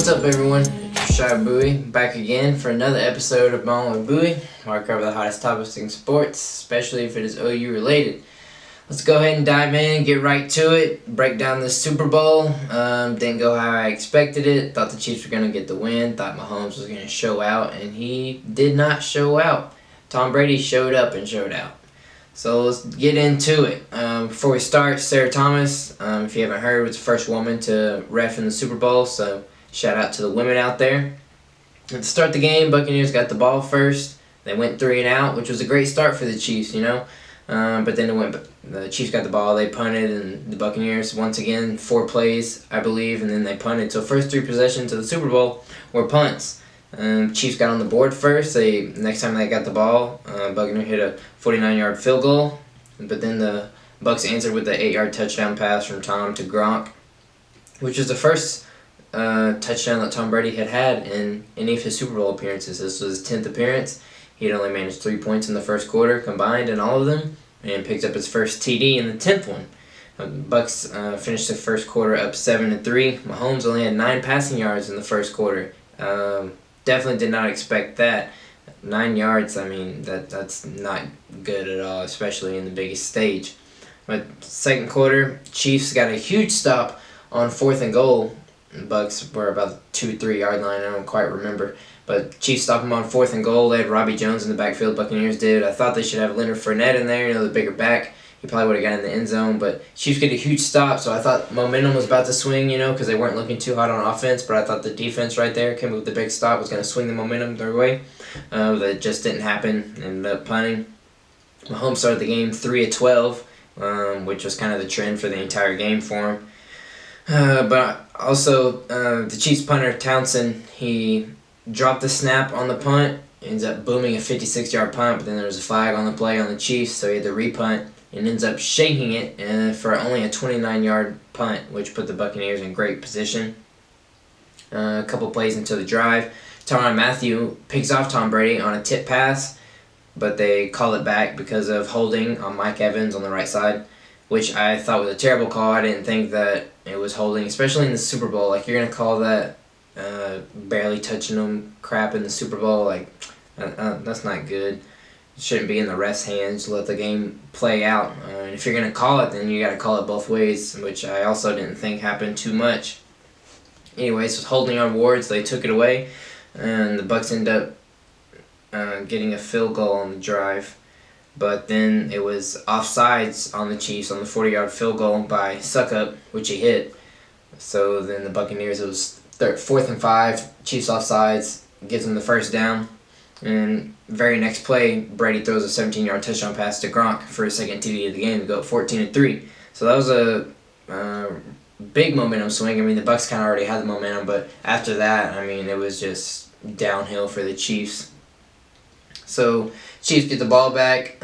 What's up, everyone? It's your Shy Buie back again for another episode of Ballin' with Buie, where I cover the hottest topics in sports, especially if it is OU related. Let's go ahead and dive in, get right to it, break down this Super Bowl. Didn't go how I expected it. Thought the Chiefs were going to get the win. Thought Mahomes was going to show out, and he did not show out. Tom Brady showed up and showed out. So let's get into it. Before we start, Sarah Thomas, if you haven't heard, was the first woman to ref in the Super Bowl, so shout out to the women out there. To start the game, Buccaneers got the ball first. They went 3 and out, which was a great start for the Chiefs, but then the Chiefs got the ball, they punted, and the Buccaneers, once again, 4 plays, I believe, and then they punted. So first 3 possessions of the Super Bowl were punts. Chiefs got on the board first. Next time they got the ball, Buccaneers hit a 49-yard field goal, but then the Bucs answered with the 8-yard touchdown pass from Tom to Gronk, which was the first touchdown that Tom Brady had in any of his Super Bowl appearances. This was his 10th appearance. He had only managed 3 points in the first quarter combined in all of them, and picked up his first TD in the 10th one. The Bucs finished the first quarter up 7-3. Mahomes only had 9 passing yards in the first quarter. Definitely did not expect that. 9 yards, I mean, that's not good at all, especially in the biggest stage. But second quarter, Chiefs got a huge stop on 4th and goal. The Bucs were about the 2-3 yard line, I don't quite remember. But Chiefs stopped him on 4th and goal. They had Robbie Jones in the backfield, Buccaneers did. I thought they should have Leonard Fournette in there, the bigger back. He probably would have got in the end zone, but Chiefs get a huge stop, so I thought momentum was about to swing, because they weren't looking too hot on offense, but I thought the defense right there came with the big stop, was going to swing the momentum their way. That just didn't happen, ended up punting. Mahomes started the game 3 of 12, which was kind of the trend for the entire game for him. But also, the Chiefs punter, Townsend, he dropped the snap on the punt, ends up booming a 56-yard punt, but then there was a flag on the play on the Chiefs, so he had to repunt, and ends up shaking it for only a 29-yard punt, which put the Buccaneers in great position. A couple plays into the drive, Tyrann Mathieu picks off Tom Brady on a tip pass, but they call it back because of holding on Mike Evans on the right side, which I thought was a terrible call. I didn't think that it was holding, especially in the Super Bowl. Like, you're going to call that barely touching them crap in the Super Bowl? That's not good. It shouldn't be in the ref's hands. Let the game play out. And if you're going to call it, then you got to call it both ways, which I also didn't think happened too much. Anyways, with holding on wards, they took it away, and the Bucs end up getting a field goal on the drive. But then it was offsides on the Chiefs on the 40-yard field goal by Suckup, which he hit. So then the Buccaneers, it was 4th and 5, Chiefs offsides, gives them the first down. And very next play, Brady throws a 17-yard touchdown pass to Gronk for his second TD of the game to go 14-3. So that was a big momentum swing. I mean, the Bucs kind of already had the momentum, but after that, I mean, it was just downhill for the Chiefs. So Chiefs get the ball back.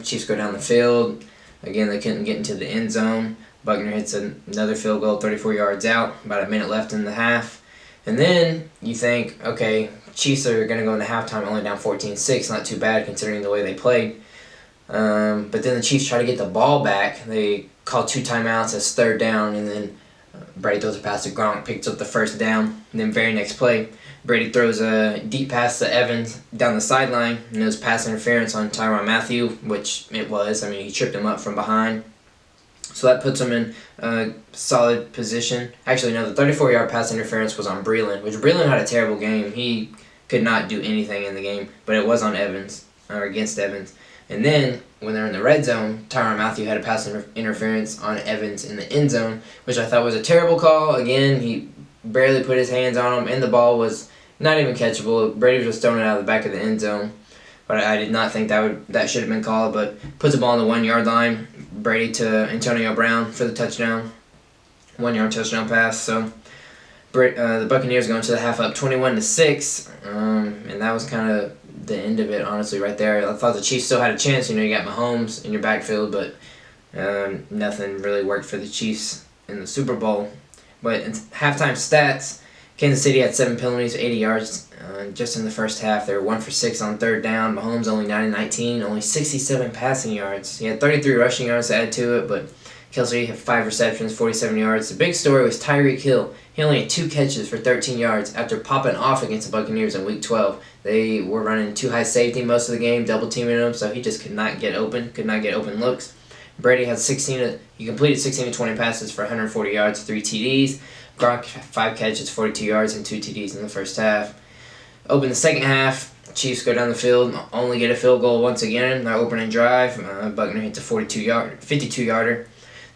Chiefs go down the field. Again, they couldn't get into the end zone. Buckner hits another field goal 34 yards out, about a minute left in the half. And then you think, okay, Chiefs are going to go into halftime only down 14-6. Not too bad considering the way they played. But then the Chiefs try to get the ball back. They call 2 timeouts as 3rd down, and then Brady throws a pass to Gronk, picks up the first down. And then very next play, Brady throws a deep pass to Evans down the sideline, and it was pass interference on Tyrann Mathieu, which it was. I mean, he tripped him up from behind. So that puts him in a solid position. Actually, no, the 34-yard pass interference was on Breeland, which Breeland had a terrible game. He could not do anything in the game, but it was on Evans, or against Evans. And then, when they're in the red zone, Tyrann Mathieu had a pass interference on Evans in the end zone, which I thought was a terrible call. Again, he barely put his hands on him, and the ball was not even catchable. Brady was just throwing it out of the back of the end zone. But I did not think that should have been called, but puts the ball on the 1-yard line. Brady to Antonio Brown for the touchdown. 1-yard touchdown pass. So the Buccaneers go into the half up 21-6, and that was kind of the end of it, honestly, right there. I thought the Chiefs still had a chance. You got Mahomes in your backfield, but nothing really worked for the Chiefs in the Super Bowl. But in halftime stats, Kansas City had 7 penalties, 80 yards just in the first half. They were 1 for 6 on 3rd down. Mahomes only 9 of 19, only 67 passing yards. He had 33 rushing yards to add to it, but Kelsey had 5 receptions, 47 yards. The big story was Tyreek Hill. He only had 2 catches for 13 yards after popping off against the Buccaneers in Week 12. They were running 2 high safety most of the game, double teaming him, so he just could not get open looks. Brady had he completed 16 to 20 passes for 140 yards, 3 TDs. Gronk 5 catches, 42 yards, and 2 TDs in the first half. Open the second half. Chiefs go down the field, only get a field goal once again. Their opening drive, Buckner hits a 52-yarder.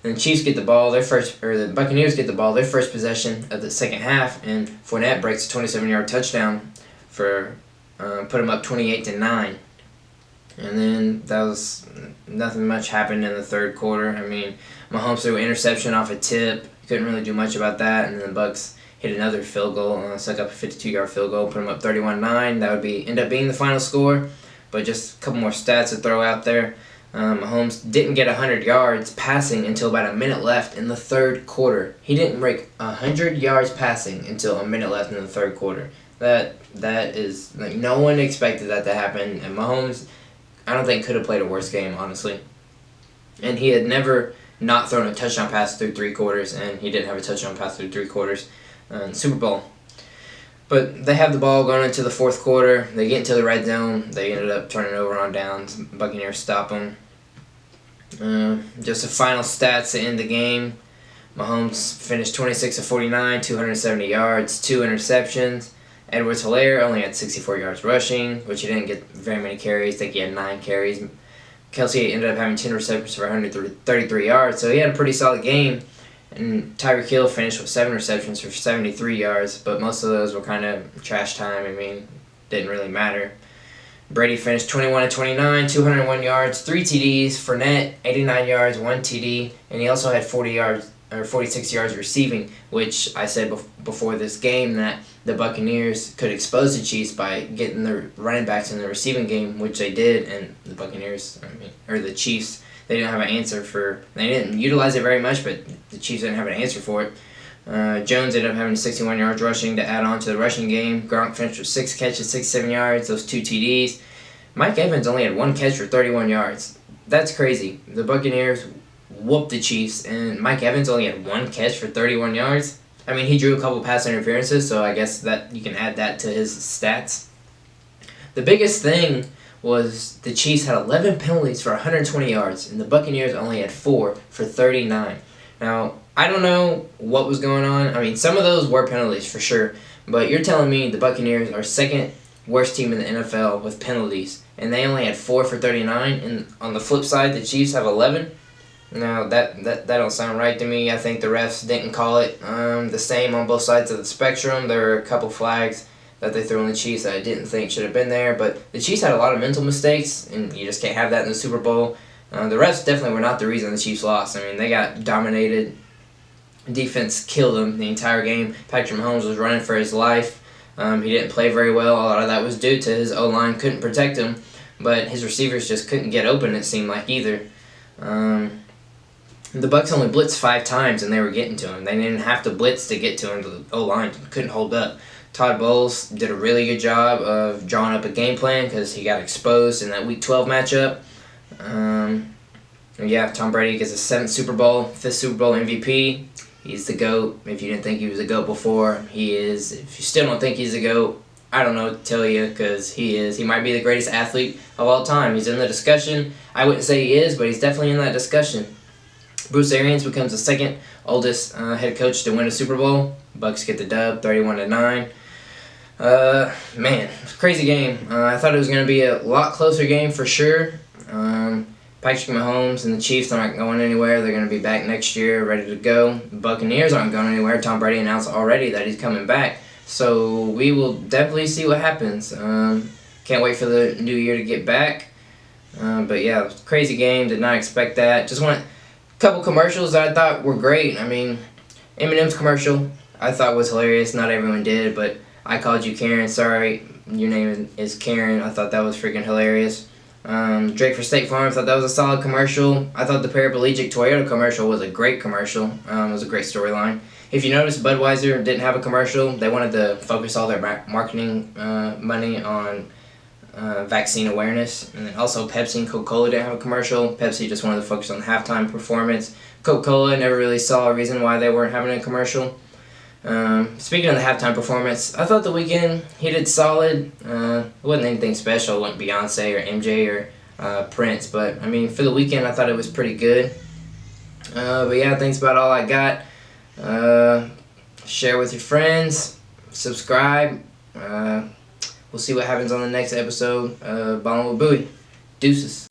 Then the Chiefs get the ball, the Buccaneers get the ball, their first possession of the second half, and Fournette breaks a 27-yard touchdown for put them up 28-9. And then nothing much happened in the third quarter. I mean, Mahomes threw an interception off a tip. Couldn't really do much about that, and then the Bucs hit another field goal, stuck up a 52-yard field goal, put them up 31-9. That would end up being the final score. But just a couple more stats to throw out there. Mahomes didn't get 100 yards passing until about a minute left in the third quarter. He didn't break 100 yards passing until a minute left in the third quarter. That is, like, no one expected that to happen, and Mahomes, I don't think, could have played a worse game, honestly. And he had never not thrown a touchdown pass through 3 quarters, and he didn't have a touchdown pass through 3 quarters in the Super Bowl. But they have the ball going into the fourth quarter. They get into the red zone. They ended up turning over on downs. Buccaneers stop them. Just the final stats to end the game. Mahomes finished 26 of 49, 270 yards, 2 interceptions. Edwards-Helaire only had 64 yards rushing, which he didn't get very many carries. I think he had 9 carries. Kelsey ended up having 10 receptions for 133 yards, so he had a pretty solid game. And Tyreek Hill finished with 7 receptions for 73 yards, but most of those were kind of trash time. I mean, didn't really matter. Brady finished 21 of 29, 201 yards, 3 TDs. Fournette, 89 yards, 1 TD, and he also had 46 yards receiving, which I said before this game that the Buccaneers could expose the Chiefs by getting the running backs in the receiving game, which they did, and the the Chiefs, they didn't have an answer they didn't utilize it very much, but the Chiefs didn't have an answer for it. Jones ended up having 61 yards rushing to add on to the rushing game. Gronk finished with 6 catches, 67 yards, those 2 TDs. Mike Evans only had 1 catch for 31 yards. That's crazy. The Buccaneers whooped the Chiefs, and Mike Evans only had 1 catch for 31 yards. I mean, he drew a couple pass interferences, so I guess that you can add that to his stats. The biggest thing was the Chiefs had 11 penalties for 120 yards, and the Buccaneers only had 4 for 39. Now, I don't know what was going on. I mean, some of those were penalties for sure, but you're telling me the Buccaneers are second worst team in the NFL with penalties, and they only had 4 for 39, and on the flip side, the Chiefs have 11? No, that don't sound right to me. I think the refs didn't call it the same on both sides of the spectrum. There were a couple flags that they threw on the Chiefs that I didn't think should have been there, but the Chiefs had a lot of mental mistakes, and you just can't have that in the Super Bowl. The refs definitely were not the reason the Chiefs lost. I mean, they got dominated. Defense killed them the entire game. Patrick Mahomes was running for his life. He didn't play very well. A lot of that was due to his O-line couldn't protect him, but his receivers just couldn't get open, it seemed like, either. The Bucs only blitzed 5 times, and they were getting to him. They didn't have to blitz to get to him. The O-line couldn't hold up. Todd Bowles did a really good job of drawing up a game plan because he got exposed in that Week 12 matchup. Tom Brady gets a 7th Super Bowl, 5th Super Bowl MVP. He's the GOAT. If you didn't think he was the GOAT before, he is. If you still don't think he's the GOAT, I don't know what to tell you, because he is. He might be the greatest athlete of all time. He's in the discussion. I wouldn't say he is, but he's definitely in that discussion. Bruce Arians becomes the 2nd oldest head coach to win a Super Bowl. Bucs get the dub, 31-9. Crazy game. I thought it was going to be a lot closer game for sure. Patrick Mahomes and the Chiefs aren't going anywhere. They're going to be back next year, ready to go. The Buccaneers aren't going anywhere. Tom Brady announced already that he's coming back. So we will definitely see what happens. Can't wait for the new year to get back. Crazy game. Did not expect that. Just want a couple commercials that I thought were great. I mean, Eminem's commercial I thought was hilarious. Not everyone did, but I called you Karen. Sorry, your name is Karen. I thought that was freaking hilarious. Drake for State Farm, thought that was a solid commercial. I thought the paraplegic Toyota commercial was a great commercial. It was a great storyline. If you notice, Budweiser didn't have a commercial. They wanted to focus all their marketing money on vaccine awareness. And then also Pepsi and Coca-Cola didn't have a commercial. Pepsi just wanted to focus on the halftime performance. Coca-Cola never really saw a reason why they weren't having a commercial. Speaking of the halftime performance, I thought The Weeknd, he did solid. It wasn't anything special. It wasn't Beyonce or MJ or Prince, but I mean, for The Weeknd, I thought it was pretty good. But yeah, thanks about all I got. Share with your friends, subscribe. We'll see what happens on the next episode of Ballin' with Buie. Deuces.